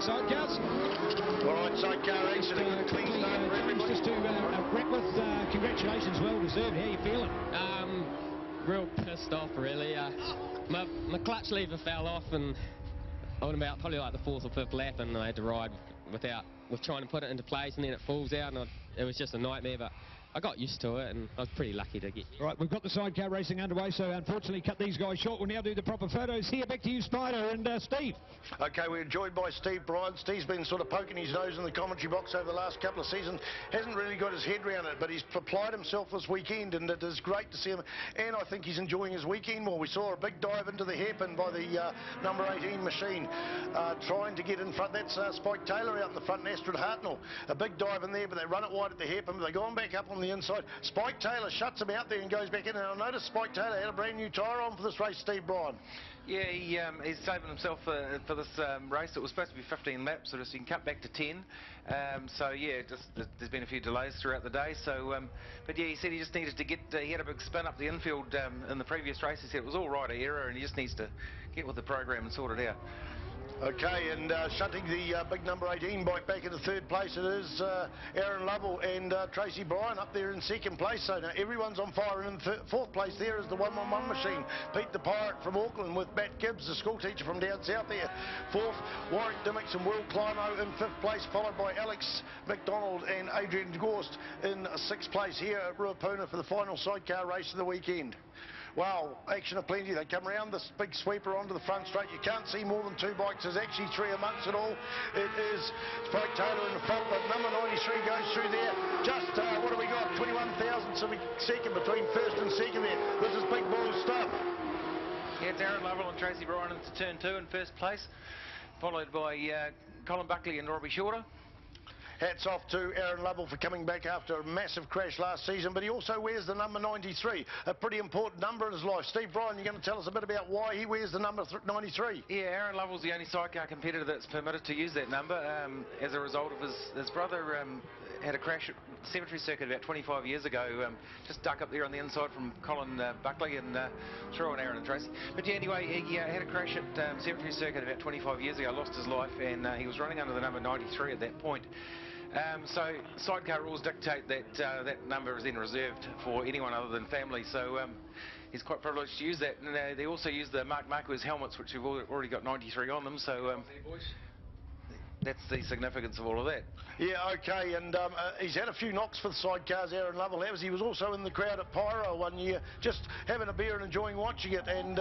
sidecars. All right, sidecar racing, a clean start for everybody. Just to wrap with, congratulations, well deserved. How are you feeling? Real pissed off, really. My clutch lever fell off, and on about probably like the 4th or 5th lap, and I had to ride with trying to put it into place, and then it falls out, and it was just a nightmare. But I got used to it, and I was pretty lucky to get. Right, we've got the sidecar racing underway, so unfortunately cut these guys short. We'll now do the proper photos here. Back to you, Spider and Steve. Okay, we're joined by Steve Bryan. Steve's been sort of poking his nose in the commentary box over the last couple of seasons. Hasn't really got his head around it, but he's applied himself this weekend, and it is great to see him. And I think he's enjoying his weekend more. We saw a big dive into the hairpin by the number 18 machine, trying to get in front. That's Spike Taylor out in the front, and Astrid Hartnell. A big dive in there, but they run it wide at the hairpin, but they go on back up on the inside. Spike Taylor shuts him out there and goes back in. And I noticed Spike Taylor had a brand new tyre on for this race, Steve Bryan. Yeah, he's saving himself for this race. It was supposed to be 15 laps, so just he can cut back to 10. So yeah, there's been a few delays throughout the day. So, but yeah, he said he just needed to get. He had a big spin up the infield in the previous race. He said it was all right, an error, and he just needs to get with the program and sort it out. Okay, and shunting the big number 18 bike back into 3rd place, it is Aaron Lovell and Tracy Bryan up there in 2nd place. So now everyone's on fire, and in 4th place there is the 111 machine. Pete the Pirate from Auckland with Matt Gibbs, the school teacher from down south there. 4th, Warwick Dimmicks and Will Climo in 5th place, followed by Alex McDonald and Adrian Gorst in 6th place here at Ruapuna for the final sidecar race of the weekend. Wow, action aplenty. They come around this big sweeper onto the front straight. You can't see more than 2 bikes. There's actually 3 amongst it all. It is Spike Taylor in the front, but number 93 goes through there. Just, what have we got? 21,000 second between 1st and 2nd there. This is big ball stuff. Yeah, it's Aaron Lovell and Tracy Bryan into turn 2 in 1st place, followed by Colin Buckley and Robbie Shorter. Hats off to Aaron Lovell for coming back after a massive crash last season, but he also wears the number 93, a pretty important number in his life. Steve Bryan, you're going to tell us a bit about why he wears the number 93. Yeah, Aaron Lovell's the only sidecar competitor that's permitted to use that number as a result of his brother had a crash at the cemetery circuit about 25 years ago, just duck up there on the inside from Colin Buckley and threw on Aaron and Tracy. But yeah, anyway, he had a crash at cemetery circuit about 25 years ago, lost his life, and he was running under the number 93 at that point. So sidecar rules dictate that that number is then reserved for anyone other than family, so he's quite privileged to use that. And they also use the Mark Marquez helmets, which have already got 93 on them, so that's the significance of all of that. Yeah, okay, and he's had a few knocks for the sidecars, Aaron Lovell has. He was also in the crowd at Pyro one year, just having a beer and enjoying watching it, and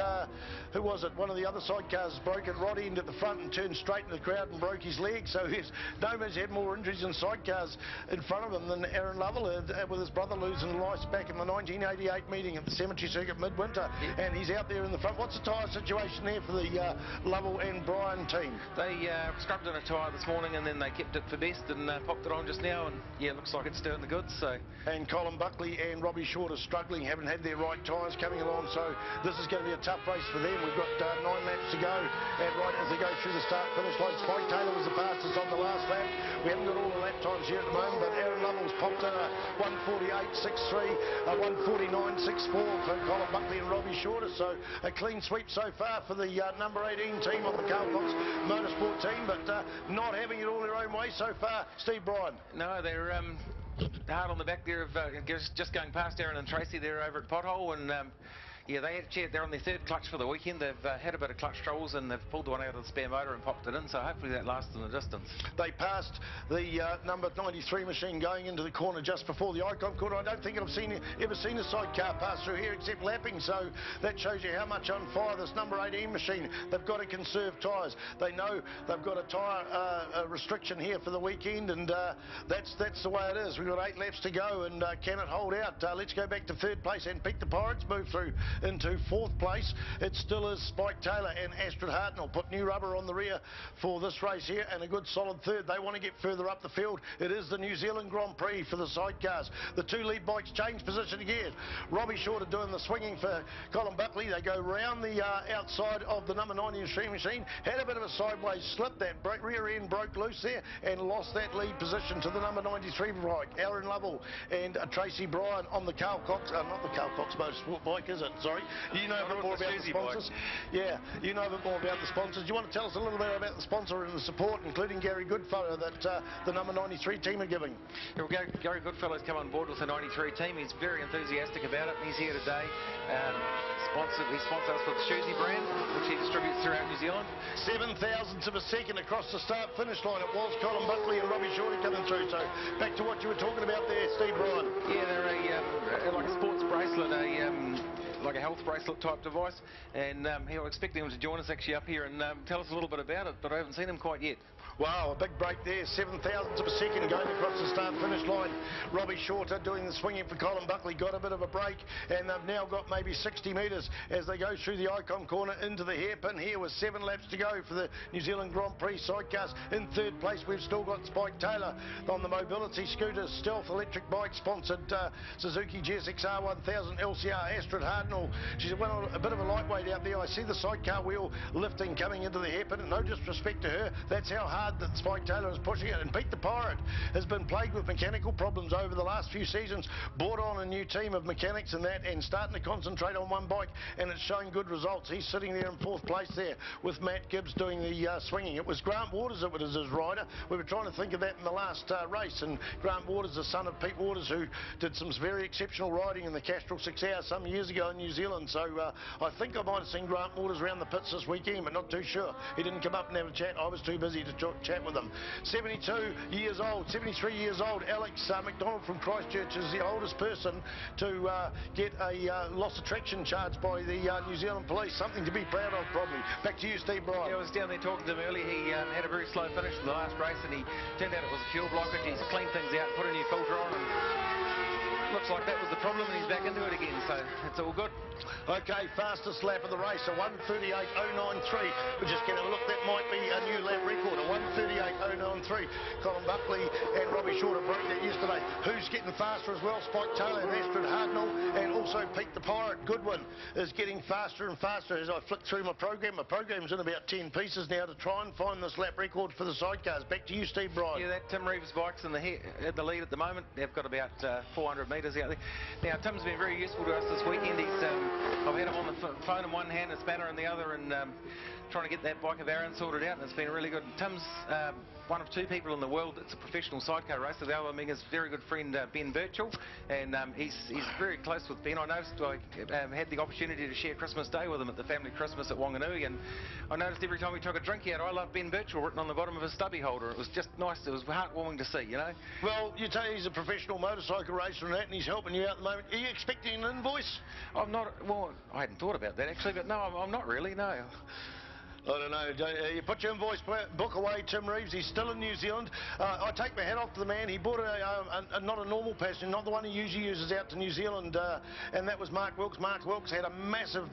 who was it? One of the other sidecars broke at rod end at the front and turned straight in the crowd and broke his leg, so he's no man's had more injuries in sidecars in front of him than Aaron Lovell had, with his brother losing life back in the 1988 meeting at the cemetery circuit midwinter, and he's out there in the front. What's the tyre situation there for the Lovell and Bryan team? They scrubbed in a tyre this morning, and then they kept it for best and popped it on just now, and yeah, it looks like it's doing the goods. So. And Colin Buckley and Robbie Shorter struggling, haven't had their right tyres coming along, so this is going to be a tough race for them. We've got 9 laps to go, and right as they go through the start-finish line, Spike Taylor was the fastest on the last lap. We haven't got all the lap times here at the moment, but Aaron Lovell's popped in a 1:48.63, a 1:49.64 for Colin Buckley and Robbie Shorter, so a clean sweep so far for the number 18 team on the Carl Cox Motorsport team, but not having it all their own way so far. Steve Bryan. No, they're hard on the back there of just going past Aaron and Tracy. They're over at Pothole, and yeah, they're on their 3rd clutch for the weekend. They've had a bit of clutch troubles, and they've pulled one out of the spare motor and popped it in, so hopefully that lasts in the distance. They passed the number 93 machine going into the corner just before the Icon corner. I don't think I've ever seen a sidecar pass through here except lapping, so that shows you how much on fire this number 18 machine. They've got to conserve tyres. They know they've got a tyre restriction here for the weekend, and that's the way it is. We've got 8 laps to go, and can it hold out? Let's go back to 3rd place, and Pete the Pirates move through into 4th place. It still is Spike Taylor and Astrid Hartnell. Put new rubber on the rear for this race here, and a good solid 3rd. They want to get further up the field. It is the New Zealand Grand Prix for the sidecars. The 2 lead bikes change position again. Robbie Shorter doing the swinging for Colin Buckley. They go round the outside of the number 93 machine. Had a bit of a sideways slip. That rear end broke loose there and lost that lead position to the number 93 bike. Aaron Lovell and Tracy Bryan on the Carl Cox, not the Carl Cox Motorsport bike, is it? sorry. You know a bit more about the sponsors. Yeah, you know a bit more about the sponsors. Do you want to tell us a little bit about the sponsor and the support, including Gary Goodfellow, that the number 93 team are giving? Yeah, well, Gary Goodfellow's come on board with the 93 team. He's very enthusiastic about it, and he's here today. He sponsors us with the Shoesy brand, which he distributes throughout New Zealand. 7,000ths of a second across the start-finish line. It was Colin Buckley and Robbie Shorty coming through. So back to what you were talking about there, Steve Bryan. Yeah, they're like a sports bracelet, like a health bracelet type device, and we're expecting him to join us actually up here and tell us a little bit about it, but I haven't seen him quite yet. Wow, a big break there, 7,000ths of a second going across the start-finish line. Robbie Shorter doing the swinging for Colin Buckley, got a bit of a break, and they've now got maybe 60 metres as they go through the Icon corner into the hairpin here with 7 laps to go for the New Zealand Grand Prix sidecars. In third place, we've still got Spike Taylor on the mobility scooter, stealth electric bike sponsored Suzuki GSX-R1000 LCR. Astrid Hardnell, she's a bit of a lightweight out there. I see the sidecar wheel lifting coming into the hairpin, and no disrespect to her, that's how hard that Spike Taylor is pushing it. And Pete the Pirate has been plagued with mechanical problems over the last few seasons, brought on a new team of mechanics and that, and starting to concentrate on one bike, and it's showing good results. He's sitting there in 4th place there with Matt Gibbs doing the swinging. It was Grant Waters that was his rider. We were trying to think of that in the last race, and Grant Waters, the son of Pete Waters, who did some very exceptional riding in the Castrol 6 Hours some years ago in New Zealand. So I think I might have seen Grant Waters around the pits this weekend, but not too sure. He didn't come up and have a chat. I was too busy to chat with him. 72 years old, 73 years old, Alex McDonald from Christchurch is the oldest person to get a loss of traction charge by the New Zealand Police. Something to be proud of, probably. Back to you, Steve Bryan. Yeah, I was down there talking to him earlier. He had a very slow finish in the last race, and he turned out it was a fuel blockage. He's cleaned things out, put a new filter on, and looks like that was the problem, and he's back into it again, so it's all good. Okay, fastest lap of the race, a 1:38.093. We're just going to look, that might be a new lap record, a 1:38.093. Colin Buckley and Robbie Shorter broke that yesterday. Who's getting faster as well? Spike Taylor and Astrid Hardnell, and also Pete the Pirate Goodwin is getting faster and faster as I flick through my program. My program's in about 10 pieces now to try and find this lap record for the sidecars. Back to you, Steve Bryan. Yeah, that Tim Reeves bike's in the lead at the moment. They've got about 400 metres out there. Now, Tim's been very useful to us this weekend. I've had him on the phone in one hand, a spanner in the other, and trying to get that bike of Aaron sorted out, and it's been really good. Tim's one of 2 people in the world that's a professional sidecar racer. The other being his very good friend Ben Birchall, and he's very close with Ben. I noticed I had the opportunity to share Christmas Day with him at the family Christmas at Wanganui, and I noticed every time we took a drink he had "I love Ben Birchall" written on the bottom of his stubby holder. It was just nice. It was heartwarming to see, you know. Well, you tell he's a professional motorcycle racer and that, and he's helping you out at the moment. Are you expecting an invoice? I'm not. Well, I hadn't thought about that actually, but no, I'm not really, no. I don't know. You put your invoice book away, Tim Reeves. He's still in New Zealand. I take my hat off to the man. He bought not a normal passenger, not the one he usually uses out to New Zealand, and that was Mark Wilkes. Mark Wilkes had a massive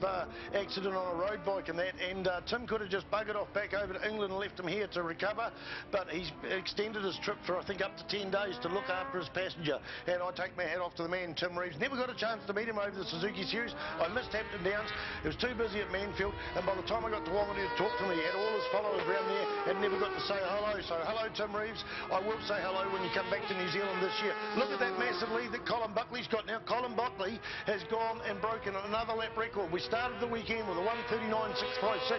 accident on a road bike and that, and Tim could have just buggered off back over to England and left him here to recover, but he's extended his trip for, I think, up to 10 days to look after his passenger, and I take my hat off to the man, Tim Reeves. Never got a chance to meet him over the Suzuki Series. I missed Hampton Downs. It was too busy at Manfield, and by the time I got to Wanganui to talk to him, he had all his followers around there and never got to say hello. So hello, Tim Reeves. I will say hello when you come back to New Zealand this year. Look at that massive lead that Colin Buckley's got now. Colin Buckley has gone and broken another lap record. We started the weekend with a 1:39.656.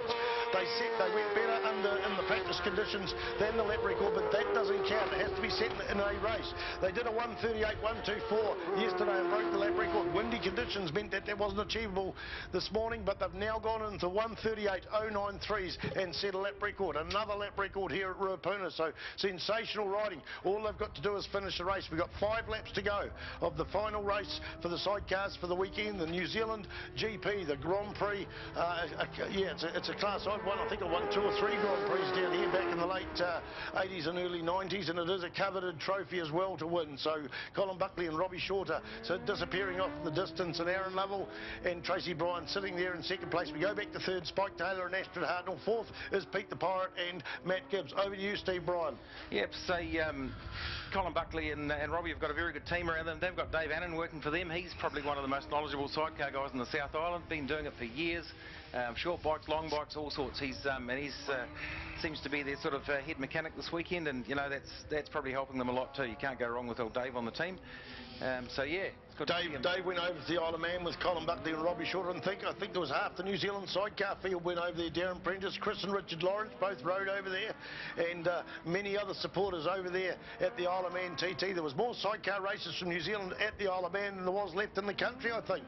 They went better in the practice conditions than the lap record, but that doesn't count. It has to be set in a race. They did a 1:38.124 yesterday and broke the lap record. Windy conditions meant that wasn't achievable this morning, but they've now gone into 1:38.093s and set a lap record. Another lap record here at Ruapuna. So sensational riding. All they've got to do is finish the race. We've got 5 laps to go of the final race for the sidecars for the weekend. The New Zealand GP, the Grand Prix. Yeah, it's a class I've won. I think I won 2 or 3 Grand Prix down here back in the late 80s and early 90s, and it is a coveted trophy as well to win. So Colin Buckley and Robbie Shorter disappearing off the distance, and Aaron Lovell and Tracy Bryan sitting there in 2nd place. We go back to 3rd, Spike Taylor and Astrid Hardnell. 4th is Pete the Pirate and Matt Gibbs. Over to you, Steve Bryan. Yep, so Colin Buckley and Robbie have got a very good team around them. They've got Dave Annan working for them. He's probably one of the most knowledgeable sidecar guys in the South Island. Been doing it for years. Short bikes, long bikes, all sorts. He's seems to be their sort of head mechanic this weekend, and you know that's probably helping them a lot too. You can't go wrong with old Dave on the team. So yeah, Good to see him. Dave went over to the Isle of Man with Colin Buckley and Robbie Shorter, and I think there was half the New Zealand sidecar field went over there. Darren Prentice, Chris and Richard Lawrence both rode over there, and many other supporters over there at the Isle of Man TT. There was more sidecar races from New Zealand at the Isle of Man than there was left in the country, I think.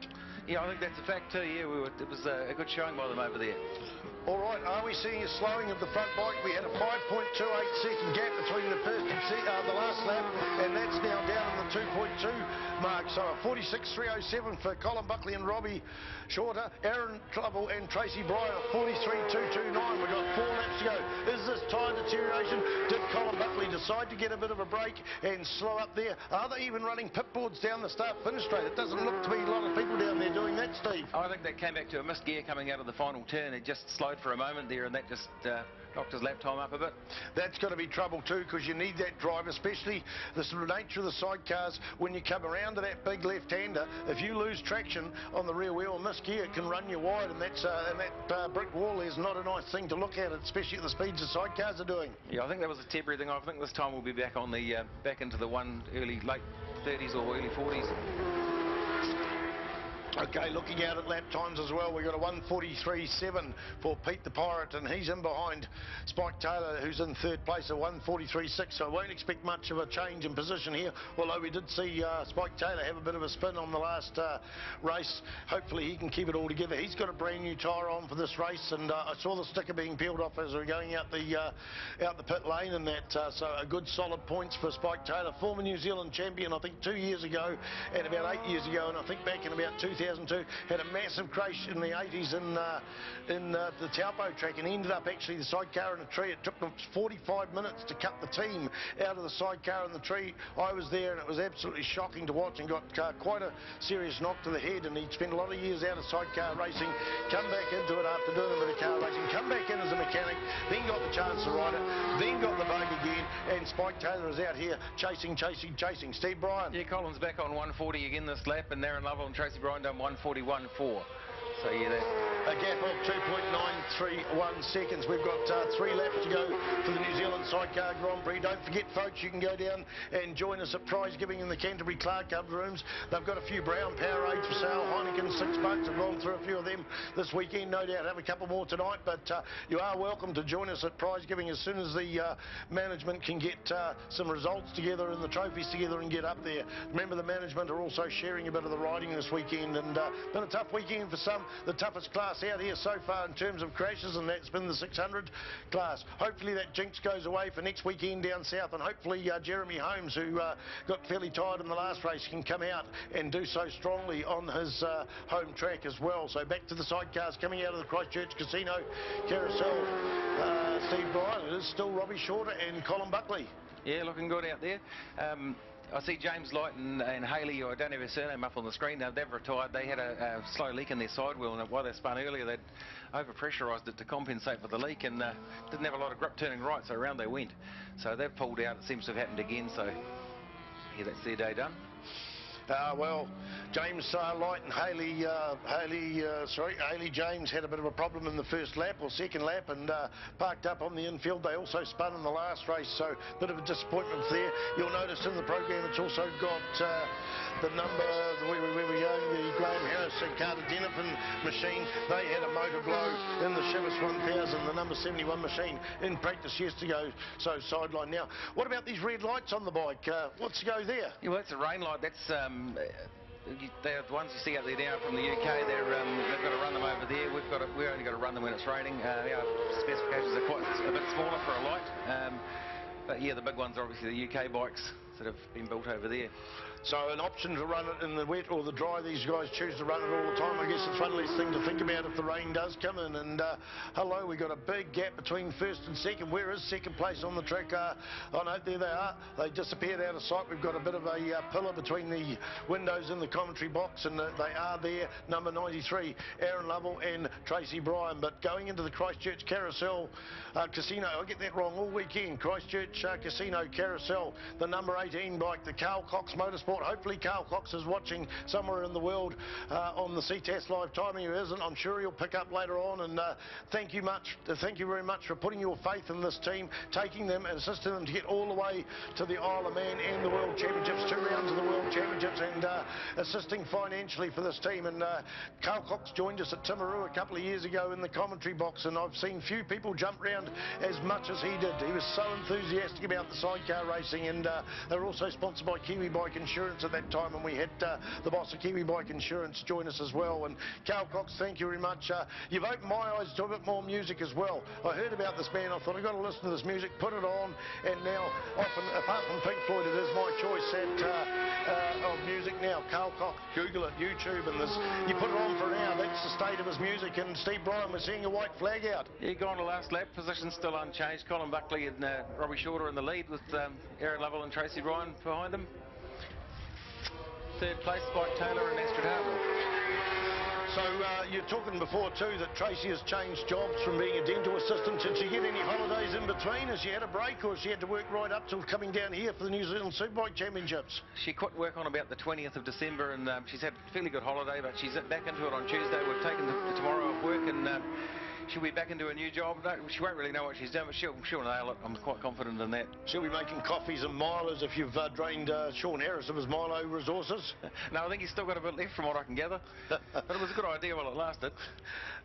Yeah, I think that's a fact too. Yeah, it was a good showing by them over there. All right, are we seeing a slowing of the front bike? We had a 5.28 second gap between the first and the last lap, and that's now down in the 2.2 mark. So a 46.307 for Colin Buckley and Robbie Shorter. Aaron Trouble and Tracy Bryan a 43.229. We've got 4 laps to go. Is this tyre deterioration? Did Colin Buckley decide to get a bit of a break and slow up there? Are they even running pit boards down the start-finish straight? It doesn't look to be a lot of people down there doing that, Steve. I think that came back to a missed gear coming out of the final turn. It just slowed for a moment there, and that just knocked his lap time up a bit. That's going to be trouble too, because you need that drive, especially the sort of nature of the sidecars. When you come around to that big left-hander, if you lose traction on the rear wheel, miss gear, it can run you wide, and that's that brick wall is not a nice thing to look at, especially at the speeds the sidecars are doing. Yeah, I think that was a temporary thing. I think this time we'll be back on the back into the late 30s or early 40s. Okay, looking out at lap times as well, we've got a 1:43.7 for Pete the Pirate, and he's in behind Spike Taylor, who's in third place at 1:43.6, so I won't expect much of a change in position here, although we did see Spike Taylor have a bit of a spin on the last race. Hopefully he can keep it all together. He's got a brand new tyre on for this race, and I saw the sticker being peeled off as we're going out the pit lane, and that, so a good solid points for Spike Taylor, former New Zealand champion, I think 2 years ago, and about 8 years ago, and I think back in about 2002, had a massive crash in the 80s in the Taupo track, and ended up actually the sidecar in a tree. It took them 45 minutes to cut the team out of the sidecar in the tree. I was there, and it was absolutely shocking to watch, and got quite a serious knock to the head, and he'd spent a lot of years out of sidecar racing, come back into it after doing a bit of car racing, come back in as a mechanic, then got the chance to ride it, then got the bug again, and Spike Taylor is out here chasing. Steve Bryan. Yeah, Colin's back on 140 again this lap, and Aaron Lovell and Tracy Bryan done 141.4. So yeah, that's a gap of 2.931 seconds. We've got 3 laps to go for the New Zealand Sidecar Grand Prix. Don't forget, folks, you can go down and join us at prize giving in the Canterbury Clark Hub rooms. They've got a few brown Powerades for sale. Heineken, $6. I've gone through a few of them this weekend. No doubt have a couple more tonight, but you are welcome to join us at prize giving as soon as the management can get some results together and the trophies together and get up there. Remember, the management are also sharing a bit of the riding this weekend, and been a tough weekend for some. The toughest class out here so far in terms of crashes, and that's been the 600 class. Hopefully that jinx goes away for next weekend down south, and hopefully Jeremy Holmes, who got fairly tired in the last race, can come out and do so strongly on his home track as well. So back to the sidecars coming out of the Christchurch Casino Carousel. Steve Bryan, it is still Robbie Shorter and Colin Buckley. Yeah, looking good out there. I see James Light and Haley, or I don't have her surname up on the screen now, they've retired. They had a slow leak in their side wheel, and while they spun earlier, they'd over-pressurised it to compensate for the leak, and didn't have a lot of grip turning right, so around they went. So they've pulled out. It seems to have happened again, so yeah, that's their day done. Well, James Light and Haley James had a bit of a problem in the first lap or second lap, and parked up on the infield. They also spun in the last race, so a bit of a disappointment there. You'll notice in the program it's also got the number, where we're going, the Graham Harris and Carter Denison machine. They had a motor blow in the Chivas 1000, the number 71 machine, in practice yesterday, so sideline. Now, what about these red lights on the bike? What's the go there? Yeah, well, that's a rain light. That's they're the ones you see out there now from the UK. They've got to run them over there. We've only got to run them when it's raining. Our specifications are quite a bit smaller for a light. But yeah, the big ones are obviously the UK bikes that have been built over there. So an option to run it in the wet or the dry. These guys choose to run it all the time. I guess it's one less thing to think about if the rain does come in. And hello, we've got a big gap between first and second. Where is second place on the track? Oh no, there they are. They disappeared out of sight. We've got a bit of a pillar between the windows in the commentary box, and they are there. Number 93, Aaron Lovell and Tracy Bryan. But going into the Christchurch Carousel Casino, I get that wrong all weekend. Christchurch Casino Carousel, the number 8 18 bike, the Carl Cox Motorsport. Hopefully Carl Cox is watching somewhere in the world on the Ctas live timing. He isn't. I'm sure he'll pick up later on. And thank you very much for putting your faith in this team, taking them and assisting them to get all the way to the Isle of Man and the World Championships, 2 rounds of the World Championships, and assisting financially for this team. And Carl Cox joined us at Timaru a couple of years ago in the commentary box, and I've seen few people jump round as much as he did. He was so enthusiastic about the sidecar racing, and they were also sponsored by Kiwi Bike Insurance at that time, and we had the boss of Kiwi Bike Insurance join us as well. And Carl Cox, thank you very much. You've opened my eyes to a bit more music as well. I heard about this band. I thought I've got to listen to this music, put it on, and now often, apart from Pink Floyd, it is my choice of music now. Carl Cox, Google it, YouTube, and you put it on for an hour. That's the state of his music. And Steve Bryan, we're seeing a white flag out. Yeah, gone to last lap. Position still unchanged. Colin Buckley and Robbie Shorter in the lead with Aaron Lovell and Tracy Bryan behind them. Third place, Spike Taylor and Astrid Hartwell. So you're talking before too that Tracy has changed jobs from being a dental assistant. Did she get any holidays in between? Has she had a break, or has she had to work right up till coming down here for the New Zealand Superbike Championships? She quit work on about the 20th of December, and she's had a fairly good holiday, but she's back into it on Tuesday. We've taken tomorrow off work, and she'll be back into a new job. No, she won't really know what she's doing, but she'll nail it. I'm quite confident in that. She'll be making coffees and milers if you've drained Sean Harris of his Milo resources. No, I think he's still got a bit left from what I can gather. But it was a good idea while it lasted.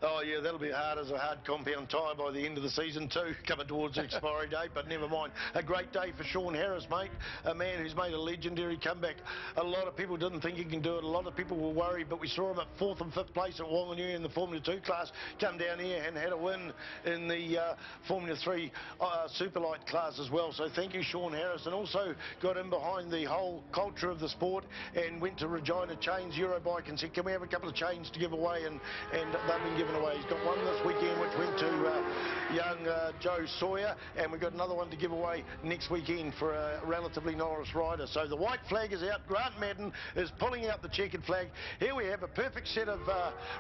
Oh, yeah, that'll be hard as a hard compound tyre by the end of the season too, coming towards the expiry date, but never mind. A great day for Sean Harris, mate, a man who's made a legendary comeback. A lot of people didn't think he can do it. A lot of people were worried, but we saw him at 4th and 5th place at Whanganui in the Formula 2 class, come down here and had a win in the Formula 3 Superlight class as well. So thank you, Sean Harris, and also got in behind the whole culture of the sport and went to Regina Chains Eurobike and said, can we have a couple of chains to give away? And they've been given away. He's got one this weekend which went to young Joe Sawyer, and we've got another one to give away next weekend for a relatively novice rider. So the white flag is out. Grant Madden is pulling out the checkered flag. Here we have a perfect set of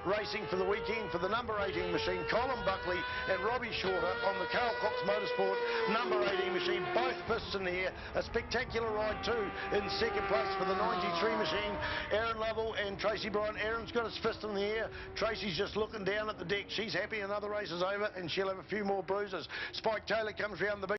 racing for the weekend for the number 18 machine, Colin Buckley and Robbie Shorter on the Carl Cox Motorsport number 18 machine, both fists in the air. A spectacular ride too in second place for the 93 machine, Aaron Lovell and Tracy Bryan. Aaron's got his fist in the air. Tracy's just looking down at the deck. She's happy another race is over, and she'll have a few more bruises. Spike Taylor comes round the big